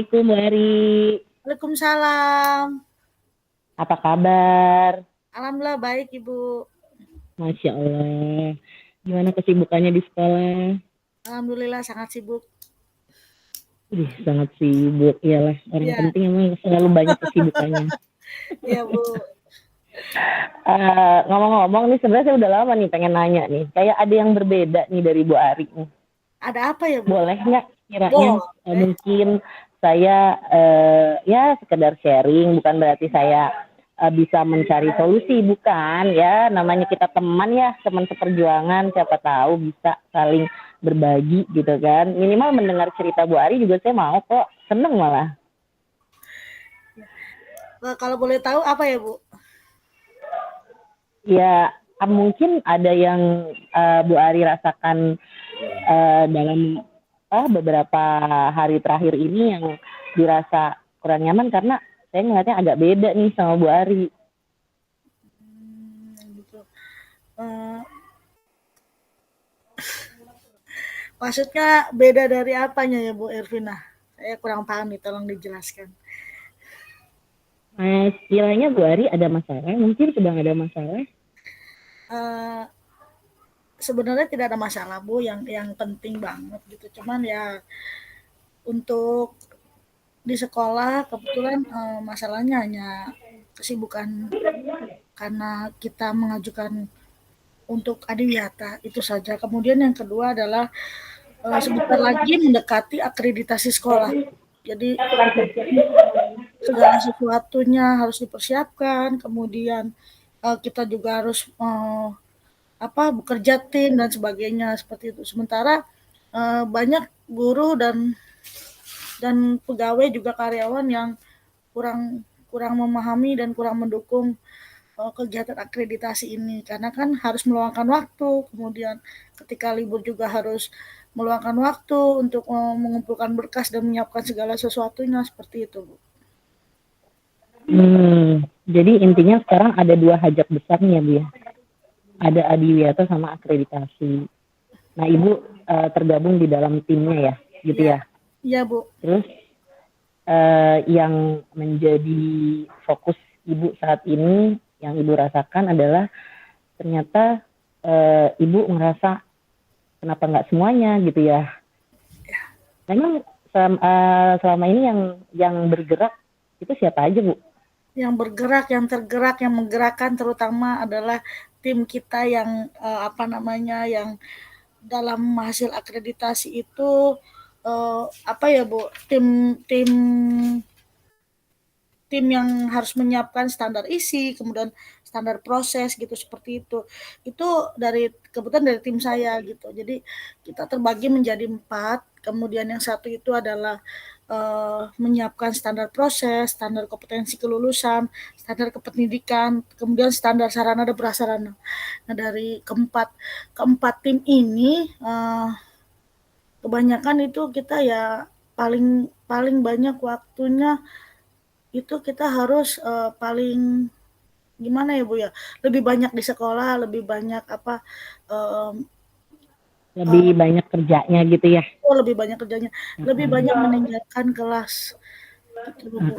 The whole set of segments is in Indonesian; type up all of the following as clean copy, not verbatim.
Assalamualaikum Bu Ari. Waalaikumsalam. Apa kabar? Alhamdulillah baik Ibu. Masya Allah. Gimana kesibukannya di sekolah? Alhamdulillah sangat sibuk. Sangat sibuk. Iyalah, orang Iya, penting emang selalu banyak kesibukannya. iya Bu. Ngomong-ngomong nih, sebenarnya saya udah lama nih pengen nanya nih. Kayak ada yang berbeda nih dari Bu Ari nih. Ada apa ya Bu? Boleh nggak kiranya Boleh. mungkin saya ya sekedar sharing, bukan berarti saya bisa mencari solusi, bukan ya, namanya kita teman ya, teman seperjuangan, siapa tahu bisa saling berbagi gitu kan, minimal mendengar cerita Bu Ari juga saya mau kok, seneng malah. Kalau boleh tahu apa ya Bu? Ya mungkin ada yang Bu Ari rasakan dalam beberapa hari terakhir ini yang dirasa kurang nyaman karena saya ngeliatnya agak beda nih sama Bu Ari. Gitu. Maksudnya beda dari apanya ya Bu Ervina? Saya kurang paham nih, tolong dijelaskan. Kiranya Bu Ari ada masalah, mungkin sedang ada masalah. Eh, Sebenarnya tidak ada masalah Bu, yang penting banget gitu. Cuman ya untuk di sekolah kebetulan masalahnya hanya kesibukan karena kita mengajukan untuk adiwiyata itu saja. Kemudian yang kedua adalah sebentar lagi mendekati akreditasi sekolah. Jadi segala sesuatunya harus dipersiapkan. Kemudian kita juga harus bekerja tim dan sebagainya seperti itu. Sementara banyak guru dan pegawai juga karyawan yang kurang kurang memahami dan kurang mendukung kegiatan akreditasi ini karena kan harus meluangkan waktu, kemudian ketika libur juga harus meluangkan waktu untuk mengumpulkan berkas dan menyiapkan segala sesuatunya seperti itu Bu. Jadi intinya sekarang ada dua hajat besar nih ya Bu ya, ada adiwiyata sama akreditasi. Nah Ibu tergabung di dalam timnya ya gitu ya. Iya Bu. Terus yang menjadi fokus Ibu saat ini yang Ibu rasakan adalah ternyata Ibu ngerasa kenapa nggak semuanya gitu ya. Memang selama ini yang bergerak itu siapa aja Bu? Yang bergerak, yang tergerak, yang menggerakkan terutama adalah tim kita yang yang dalam hasil akreditasi itu Bu, tim tim tim yang harus menyiapkan standar isi, kemudian standar proses gitu seperti itu. Itu kebetulan dari tim saya gitu. Jadi kita terbagi menjadi 4. Kemudian yang satu itu adalah menyiapkan standar proses, standar kompetensi kelulusan, standar kependidikan, kemudian standar sarana dan prasarana. Nah dari keempat tim ini kebanyakan itu kita ya paling paling banyak waktunya itu kita harus paling gimana ya Bu ya, lebih banyak di sekolah, lebih banyak Lebih banyak kerjanya gitu ya. lebih banyak kerjanya, lebih banyak meninggalkan kelas gitu Bu.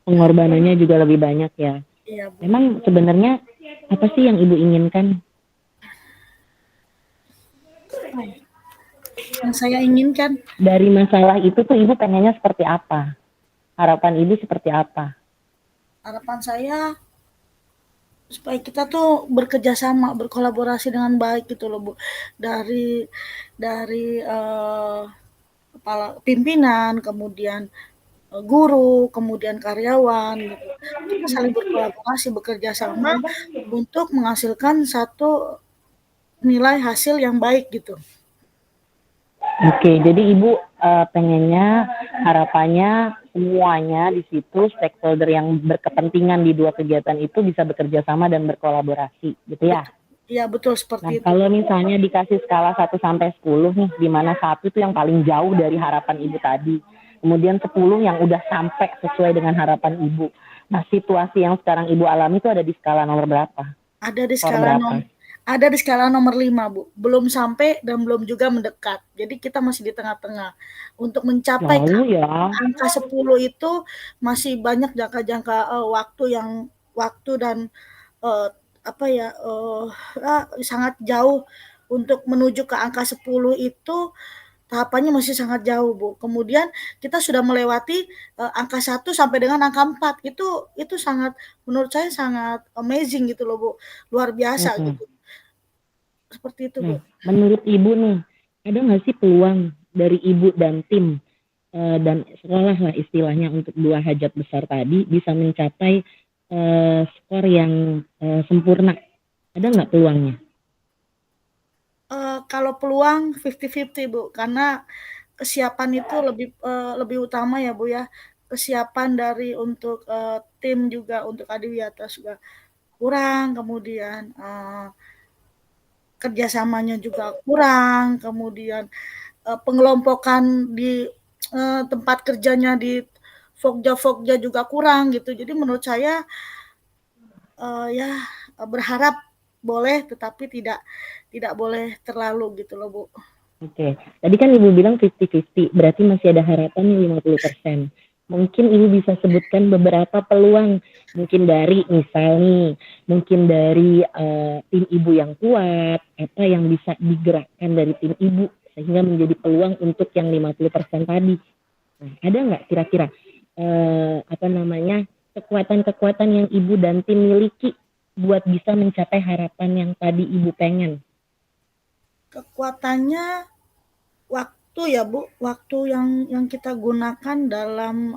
Pengorbanannya juga lebih banyak ya. Iya Bu. Memang sebenarnya apa sih yang Ibu inginkan? Yang saya inginkan Dari masalah itu tuh Ibu pengennya seperti apa? Harapan Ibu seperti apa? harapan saya supaya kita tuh bekerja sama, berkolaborasi dengan baik gitu loh Bu. Dari kepala pimpinan, kemudian guru, kemudian karyawan gitu. Kita saling berkolaborasi, bekerja sama untuk menghasilkan satu nilai hasil yang baik gitu. Oke, jadi Ibu pengennya harapannya semuanya di situ stakeholder yang berkepentingan di dua kegiatan itu bisa bekerja sama dan berkolaborasi, gitu ya? Iya betul seperti itu. Kalau misalnya dikasih skala 1 sampai 10 nih, di mana 1 itu yang paling jauh dari harapan Ibu tadi, kemudian 10 yang udah sampai sesuai dengan harapan Ibu. Nah, situasi yang sekarang Ibu alami itu ada di skala nomor berapa? Ada di skala ada di skala nomor 5, Bu. Belum sampai dan belum juga mendekat. Jadi kita masih di tengah-tengah. Untuk mencapai Jauh ya. angka 10 itu masih banyak jangka-jangka waktu dan uh, apa ya sangat jauh untuk menuju ke angka 10 itu tahapannya masih sangat jauh, Bu. Kemudian kita sudah melewati angka 1 sampai dengan angka 4. Itu sangat menurut saya sangat amazing gitu loh, Bu. Luar biasa Mm-mm. gitu. Seperti itu, Bu. Nah, menurut Ibu nih, ada nggak sih peluang dari Ibu dan tim dan sekolah lah istilahnya untuk dua hajat besar tadi bisa mencapai skor yang sempurna? Ada nggak peluangnya? Kalau peluang 50-50, Bu, karena kesiapan itu lebih utama ya, Bu, ya. Kesiapan dari untuk tim juga untuk Adiwiyata juga kurang, kemudian kerjasamanya juga kurang, kemudian pengelompokan di tempat kerjanya di Fogja juga kurang gitu. Jadi menurut saya ya berharap boleh, tetapi tidak boleh terlalu gitu loh, Bu. Oke, tadi kan Ibu bilang 50-50, berarti masih ada harapan nih 50%. Mungkin Ibu bisa sebutkan beberapa peluang, mungkin dari misal nih, mungkin dari tim Ibu yang kuat, apa yang bisa digerakkan dari tim Ibu, sehingga menjadi peluang untuk yang 50% tadi. Nah, ada nggak kira-kira kekuatan-kekuatan yang Ibu dan tim miliki buat bisa mencapai harapan yang tadi Ibu pengen? Kekuatannya waktu ya, Bu, waktu yang kita gunakan dalam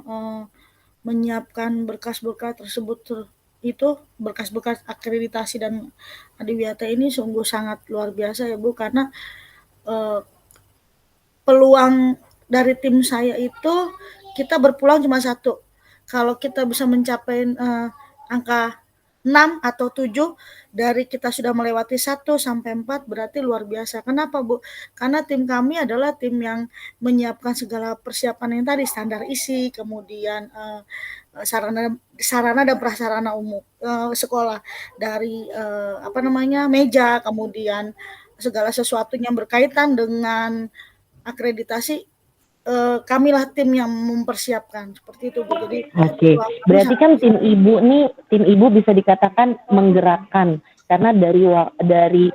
menyiapkan berkas-berkas tersebut itu berkas-berkas akreditasi dan Adiwiyata ini sungguh sangat luar biasa ya, Bu, karena eh, peluang dari tim saya itu kita berpulang cuma satu. Kalau kita bisa mencapai angka 6 atau 7 dari kita sudah melewati 1 sampai 4 berarti luar biasa. Kenapa, Bu? Karena tim kami adalah tim yang menyiapkan segala persiapan yang tadi, standar isi, kemudian sarana sarana dan prasarana umum sekolah dari meja, kemudian segala sesuatu yang berkaitan dengan akreditasi kamilah tim yang mempersiapkan seperti itu, Bu. Jadi Oke, berarti kan tim ibu bisa dikatakan menggerakkan karena dari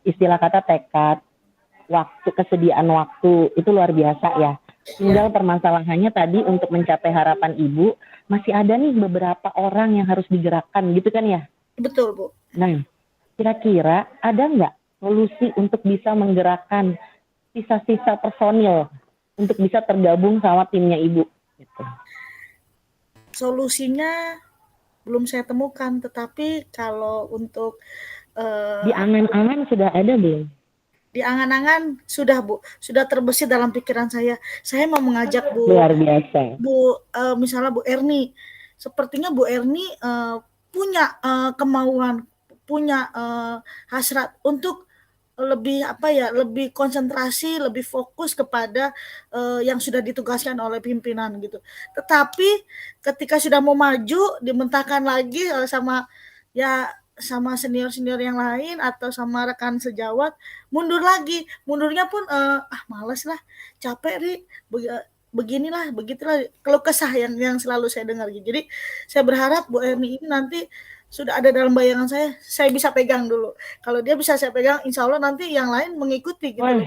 istilah kata tekad, waktu, kesediaan waktu itu luar biasa ya. ya, Tinggal permasalahannya tadi untuk mencapai harapan ibu masih ada nih beberapa orang yang harus digerakkan gitu kan ya. betul, Bu. Nah, kira-kira ada nggak solusi untuk bisa menggerakkan sisa-sisa personil untuk bisa tergabung sama timnya ibu? Gitu. Solusinya belum saya temukan, tetapi kalau untuk Di angan-angan sudah ada belum? di angan-angan sudah, Bu, sudah terbesit dalam pikiran saya. Saya mau mengajak Luar biasa. misalnya Bu Erni. Sepertinya Bu Erni punya kemauan, punya hasrat untuk lebih konsentrasi, lebih fokus kepada yang sudah ditugaskan oleh pimpinan gitu. Tetapi ketika sudah mau maju, dimentahkan lagi sama senior-senior yang lain atau sama rekan sejawat, mundur lagi. Mundurnya pun males lah, capek nih, beginilah, begitulah, keluh kesah yang selalu saya dengar. Jadi saya berharap Bu Erni ini nanti sudah ada dalam bayangan saya bisa pegang dulu. Kalau dia bisa saya pegang, insya Allah nanti yang lain mengikuti gitu loh.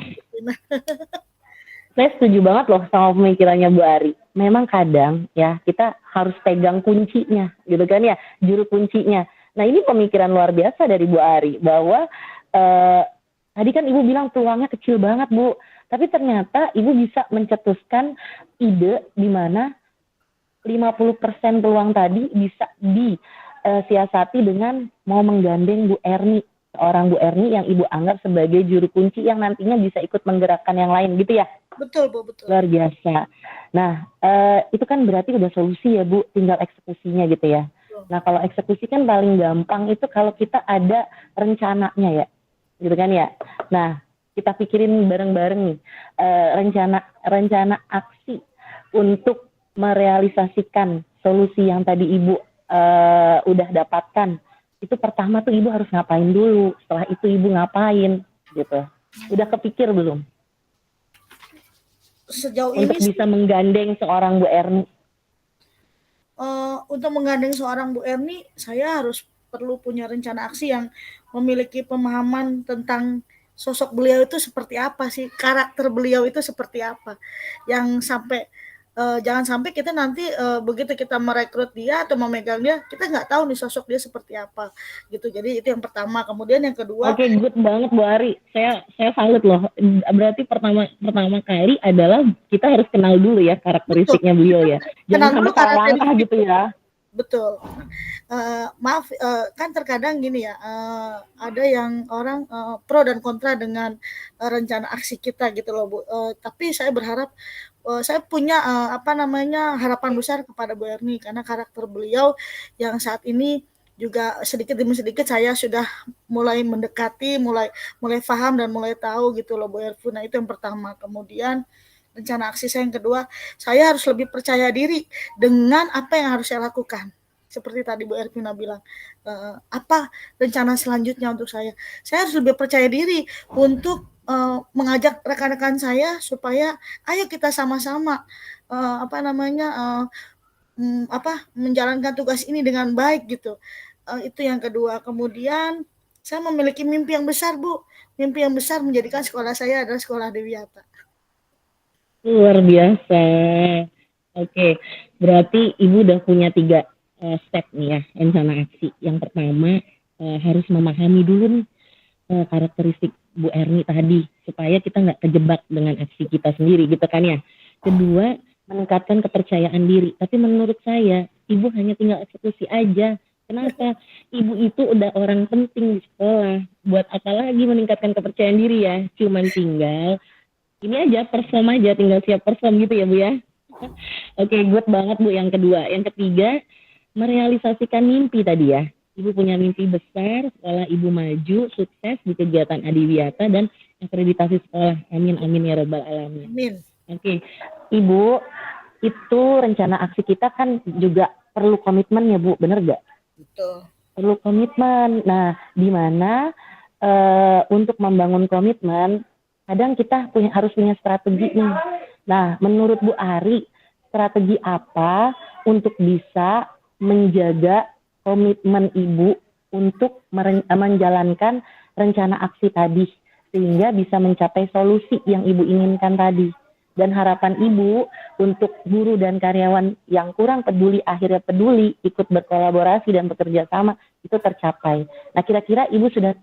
Saya setuju banget loh sama pemikirannya Bu Ari. Memang kadang ya kita harus pegang kuncinya gitu kan ya, juru kuncinya. Nah ini pemikiran luar biasa dari Bu Ari bahwa tadi kan Ibu bilang peluangnya kecil banget Bu. Tapi ternyata Ibu bisa mencetuskan ide di mana 50% peluang tadi bisa disiasati dengan mau menggandeng Bu Erni, seorang Bu Erni yang Ibu anggap sebagai juru kunci yang nantinya bisa ikut menggerakkan yang lain gitu ya. Betul, Bu, betul. Luar biasa. Nah, itu kan berarti udah solusi ya Bu, tinggal eksekusinya gitu ya. Nah, kalau eksekusi kan paling gampang itu kalau kita ada rencananya ya, gitu kan ya. Nah, kita pikirin bareng-bareng nih, rencana aksi untuk merealisasikan solusi yang tadi Ibu udah dapatkan itu pertama tuh ibu harus ngapain dulu, setelah itu ibu ngapain gitu. Udah kepikir belum Sejauh untuk ini bisa sih menggandeng seorang Bu Erni? untuk menggandeng seorang Bu Erni, saya harus perlu punya rencana aksi yang memiliki pemahaman tentang sosok beliau itu seperti apa sih, karakter beliau itu seperti apa, yang sampai jangan sampai kita nanti begitu kita merekrut dia atau memegang dia, kita nggak tahu nih sosok dia seperti apa gitu. Jadi itu yang pertama. Kemudian yang kedua, Oke, good banget Bu Ari. Saya salut loh. Berarti pertama pertama kali adalah kita harus kenal dulu ya betul, karakteristiknya beliau kita ya. kenal Jangan dulu sampai salah langkah karakteristik. gitu ya. Betul. Maaf, kan terkadang gini ya, ada yang orang pro dan kontra dengan rencana aksi kita gitu loh Bu. Tapi saya berharap, saya punya apa namanya, harapan besar kepada Bu Erni karena karakter beliau yang saat ini juga sedikit demi sedikit saya sudah mulai mendekati, mulai mulai paham dan mulai tahu gitu loh Bu Erni. Nah itu yang pertama. Kemudian rencana aksi saya yang kedua, saya harus lebih percaya diri dengan apa yang harus saya lakukan. Seperti tadi Bu Ervina bilang, apa rencana selanjutnya untuk saya? Saya harus lebih percaya diri untuk mengajak rekan-rekan saya supaya ayo kita sama-sama apa namanya menjalankan tugas ini dengan baik gitu. Itu yang kedua. Kemudian saya memiliki mimpi yang besar Bu. Mimpi yang besar menjadikan sekolah saya adalah sekolah Dewiata. Luar biasa. Oke, berarti Ibu udah punya 3 step nih ya, rencana aksi. Yang pertama, harus memahami dulu nih karakteristik Bu Erni tadi, supaya kita nggak terjebak dengan aksi kita sendiri gitu kan ya. Kedua, meningkatkan kepercayaan diri. Tapi menurut saya, Ibu hanya tinggal eksekusi aja. Kenapa? Ibu itu udah orang penting di sekolah. Buat apa lagi meningkatkan kepercayaan diri ya? Cuman tinggal ini aja perform aja, tinggal siap perform gitu ya Bu ya. Oke, good banget Bu yang kedua. Yang ketiga, merealisasikan mimpi tadi ya. Ibu punya mimpi besar, sekolah Ibu maju, sukses di kegiatan Adiwiyata dan akreditasi sekolah. Amin, amin ya robbal alamin. Amin. Oke, Ibu, itu rencana aksi kita kan juga perlu komitmen ya Bu, bener gak? Betul. Perlu komitmen. Nah, di mana untuk membangun komitmen, kadang kita harus punya strategi nih. Nah, menurut Bu Ari, strategi apa untuk bisa menjaga komitmen Ibu untuk menjalankan rencana aksi tadi, sehingga bisa mencapai solusi yang Ibu inginkan tadi. Dan harapan Ibu untuk guru dan karyawan yang kurang peduli akhirnya peduli, ikut berkolaborasi dan bekerja sama, itu tercapai. Nah, kira-kira Ibu sudah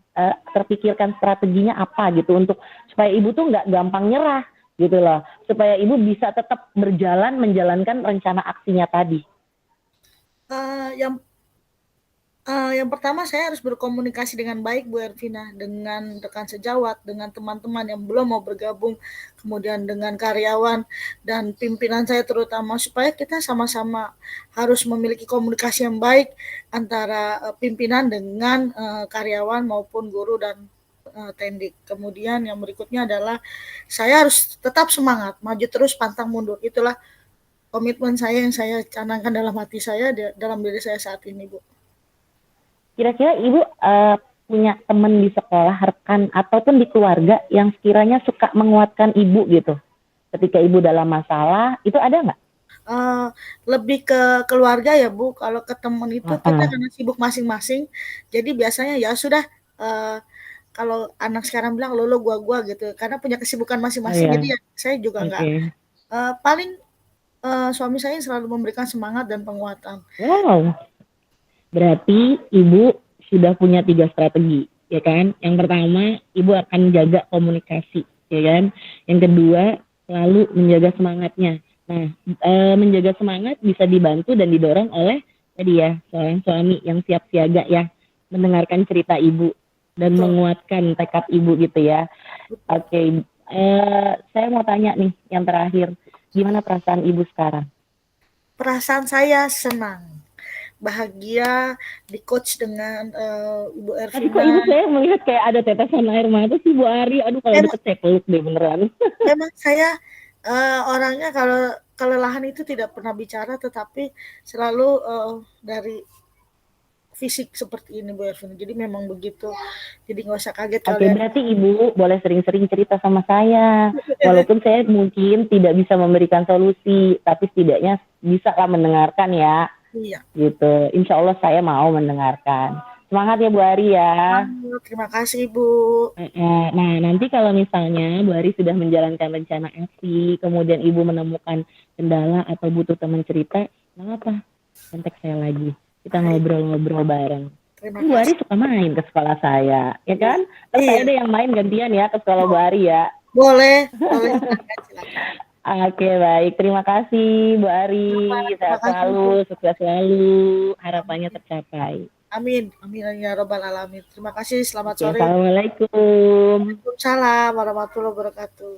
terpikirkan strateginya apa gitu untuk supaya Ibu tuh nggak gampang nyerah gitu loh, supaya Ibu bisa tetap berjalan menjalankan rencana aksinya tadi. Yang yang pertama saya harus berkomunikasi dengan baik Bu Ervina, dengan rekan sejawat, dengan teman-teman yang belum mau bergabung, kemudian dengan karyawan dan pimpinan saya terutama, supaya kita sama-sama harus memiliki komunikasi yang baik antara pimpinan dengan karyawan maupun guru dan tendik. Kemudian yang berikutnya adalah saya harus tetap semangat, maju terus pantang mundur. Itulah komitmen saya yang saya canangkan dalam hati saya, dalam diri saya saat ini, Bu. Kira-kira Ibu punya teman di sekolah, rekan, ataupun di keluarga yang sekiranya suka menguatkan Ibu gitu? Ketika Ibu dalam masalah, itu ada nggak? Lebih ke keluarga ya Bu, kalau ke teman itu kita karena sibuk masing-masing, jadi biasanya ya sudah, kalau anak sekarang bilang lo gua gitu, karena punya kesibukan Oh masing-masing, ya, jadi ya saya juga nggak, oke. paling suami saya selalu memberikan semangat dan penguatan. Wow, berarti Ibu sudah punya 3 strategi, ya kan? Yang pertama, Ibu akan jaga komunikasi, ya kan? Yang kedua, selalu menjaga semangatnya. Nah, menjaga semangat bisa dibantu dan didorong oleh tadi ya, seorang suami yang siap siaga ya, mendengarkan cerita Ibu dan Betul. menguatkan tekad Ibu gitu ya. Oke, saya mau tanya nih yang terakhir, gimana perasaan Ibu sekarang? Perasaan saya senang, bahagia, di-coach dengan Ibu Tapi kok Ibu Ervina. saya melihat kayak ada tetesan air mata sih Bu Ari. Aduh kalau Memang deket saya peluk deh beneran. memang saya orangnya kalau kelelahan itu tidak pernah bicara, tetapi selalu dari fisik seperti ini Bu Ervin. Jadi memang begitu. Jadi nggak usah kaget Oke, kalian. berarti Ibu boleh sering-sering cerita sama saya. Walaupun saya mungkin tidak bisa memberikan solusi, tapi setidaknya bisa lah mendengarkan ya. Iya. Gitu. Insya Allah saya mau mendengarkan. Semangat ya Bu Ari ya. Terima kasih Bu. Nah, nanti kalau misalnya Bu Ari sudah menjalankan rencana aksi, kemudian Ibu menemukan kendala atau butuh teman cerita, nggak apa, kontak saya lagi. Kita ngobrol-ngobrol bareng. Terima Bu Ari kasih. suka main ke sekolah saya, ya kan? Terus saya Iya, ada yang main gantian ya ke sekolah Bu Ari ya. boleh, boleh silakan. Oke, baik. Terima kasih Bu Ari. Terima Sehat kasih Bu. selalu, sukses selalu. Harapannya tercapai. Amin, amin ya robbal alamin. Terima kasih, selamat Oke, sore. assalamualaikum. Waalaikumsalam warahmatullahi wabarakatuh.